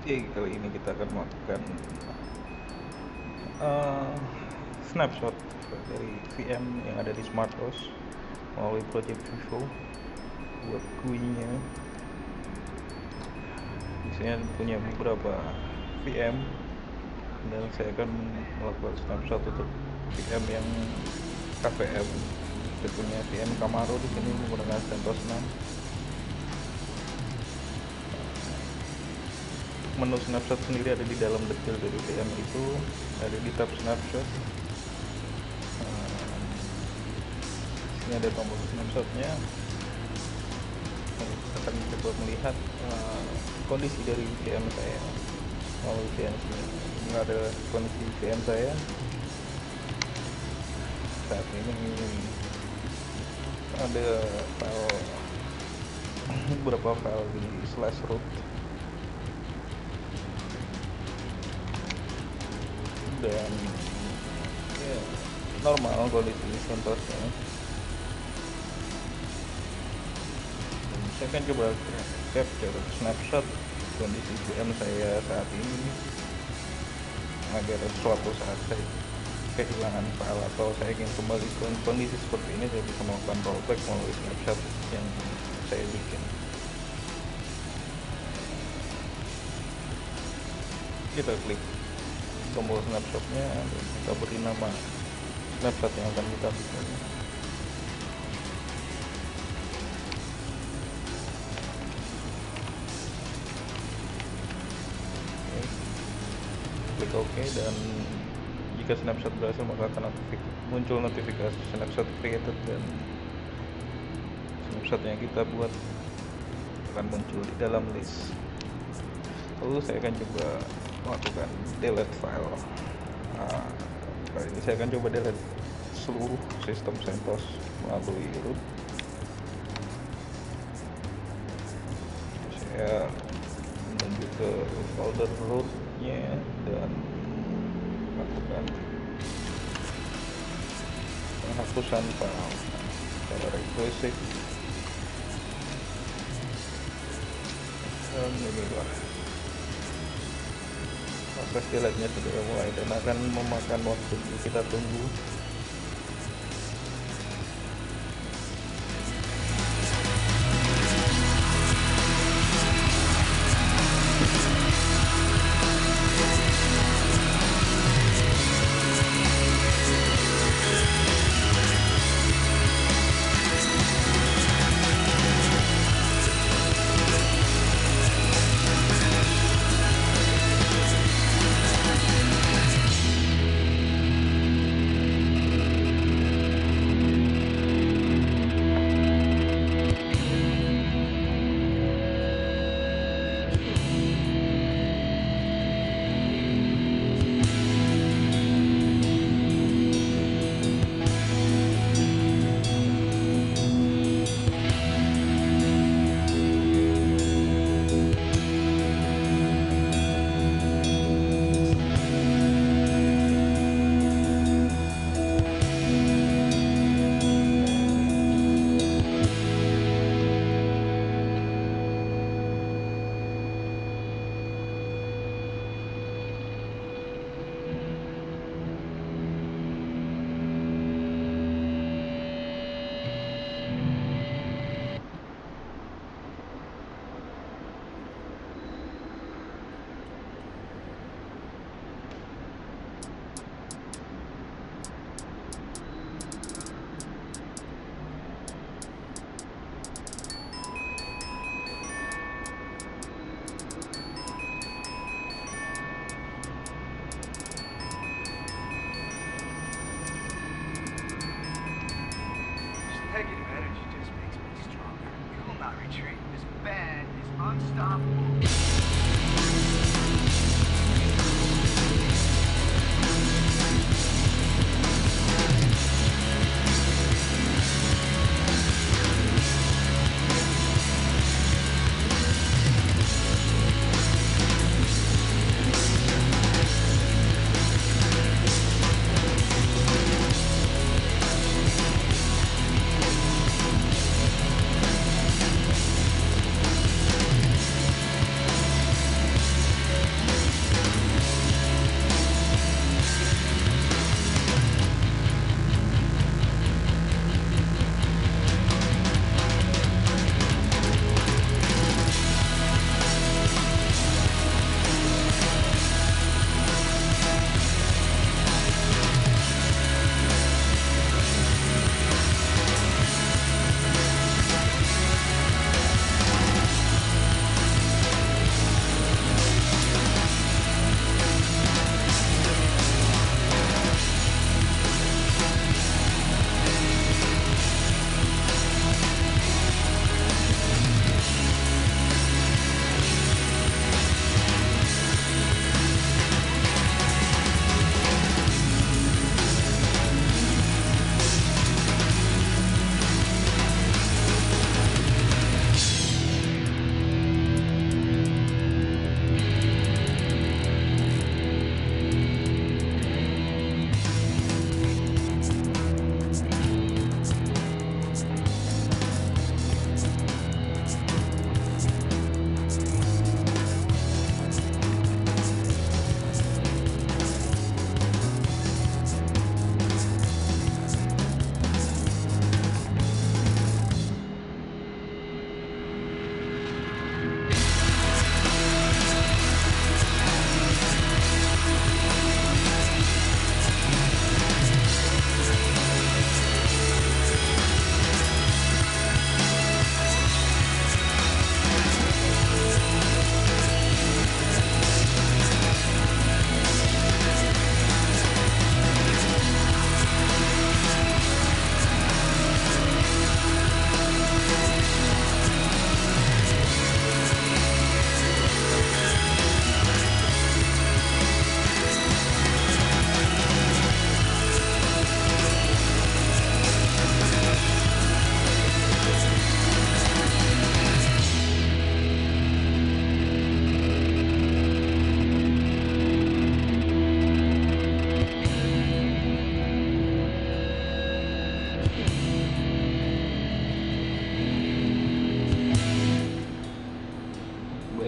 Oke, kali ini kita akan melakukan eh, snapshot dari VM yang ada di SmartOS melalui Project Vivo buat GUI-nya. Biasanya punya beberapa VM dan saya akan melakukan snapshot untuk VM yang KVM. Saya punya VM Camaro di sini menggunakan CentOS 6. Menu snapshot sendiri ada di dalam detail dari VM itu, ada di tab snapshot. Ini ada tombol snapshotnya. Kita akan coba melihat kondisi dari VM saya melalui VM ini. Ini ada kondisi VM saya saat ini. Ada file, beberapa file di /root dan ya, normal kondisi CentOS-nya. Saya akan coba capture snapshot kondisi VM saya saat ini agar suatu saat saya kehilangan file atau saya ingin kembali ke kondisi seperti ini, saya bisa melakukan rollback melalui snapshot yang saya bikin. Kita klik tombol snapshotnya dan kita beri nama snapshot yang akan kita bikin. Klik OK, dan jika snapshot berhasil maka akan muncul notifikasi snapshot created dan snapshot yang kita buat akan muncul di dalam list. Lalu saya akan coba melakukan delete file. Kali ini saya akan coba delete seluruh sistem CentOS melalui root. Saya menuju ke folder rootnya dan lakukan penghapusan file secara regressive. Dan inilah proses delete-nya sudah mulai dan akan memakan waktu. Kita tunggu. Negative energy just makes me stronger. You will not retreat. This band is unstoppable.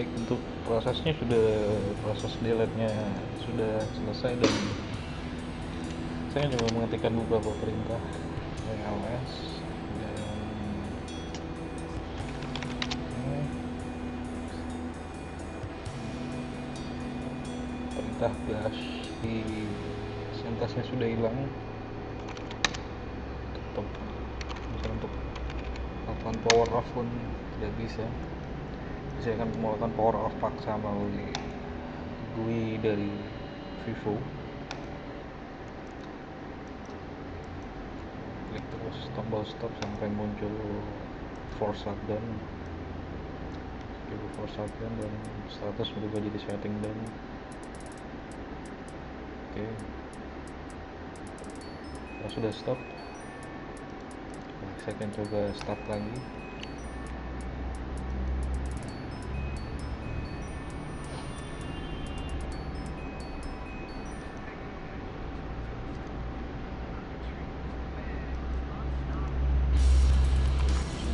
Baik, untuk prosesnya proses delete-nya sudah selesai dan saya coba mengetikkan beberapa perintah ls dan perintah flash di sentasnya sudah hilang. Tetap misalnya untuk melakukan power off pun tidak bisa. Saya akan melakukan power off paksa melalui GUI dari Vivo. Klik terus tombol stop sampai muncul force shutdown. Klik force shutdown dan status berubah jadi setting down. Oke. Kalau sudah stop, saya akan coba start lagi.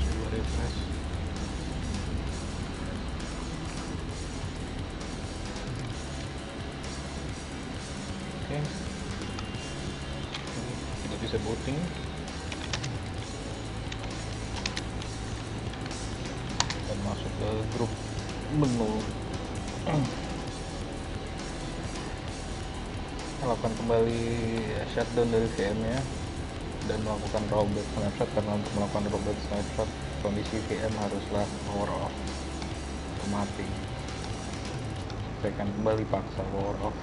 Coba refresh. Oke. Tidak bisa booting. Dan masuk ke grup menu. Lakukan kembali shutdown dari VM-nya dan melakukan rollback snapshot, karena untuk melakukan rollback snapshot kondisi VM haruslah power off atau mati. Saya akan kembali paksa power off.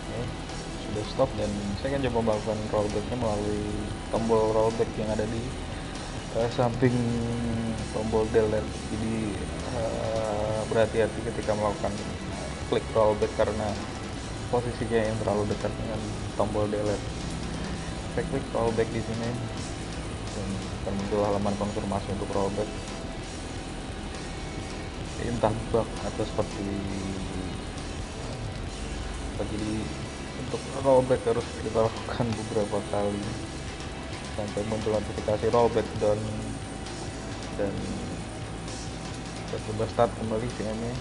Oke, sudah stop dan saya akan coba melakukan rollbacknya melalui tombol rollback yang ada di samping tombol delete. Jadi berhati-hati ketika melakukan klik rollback karena posisinya yang terlalu dekat dengan tombol delete. Saya klik rollback di sini dan akan muncul halaman konfirmasi untuk rollback. Entah bug atau seperti jadi untuk rollback harus kita lakukan beberapa kali sampai muncul notifikasi rollback down dan kita coba start kembali VM-nya.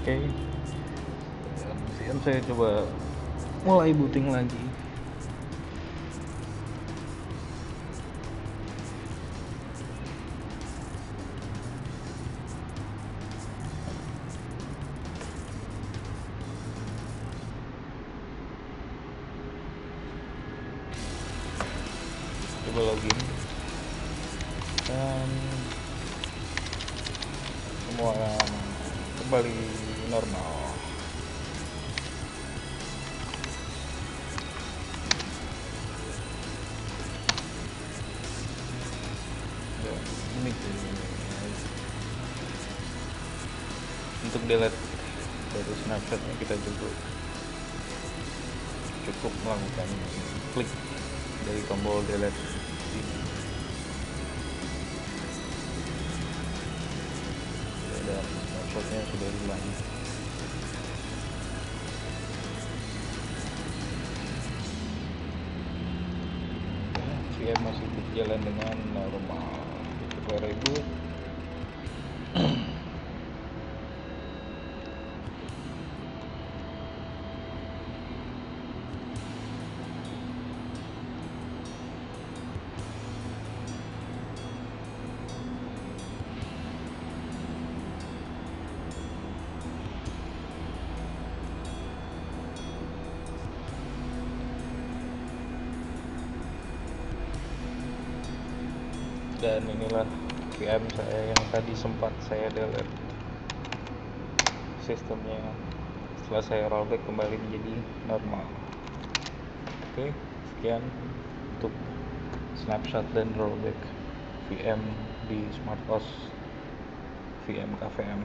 Oke, dan saya coba mulai booting lagi. Coba login dan semua kembali normal. Dan ini untuk delete dari snapshotnya kita cukup melakukan klik dari tombol delete ini. Dan snapshotnya sudah hilang. VM masih berjalan dengan normal. Coba reboot. Dan inilah VM saya yang tadi sempat saya delete sistemnya. Setelah saya rollback kembali menjadi normal. Oke, sekian untuk snapshot dan rollback VM di SmartOS VM KVM.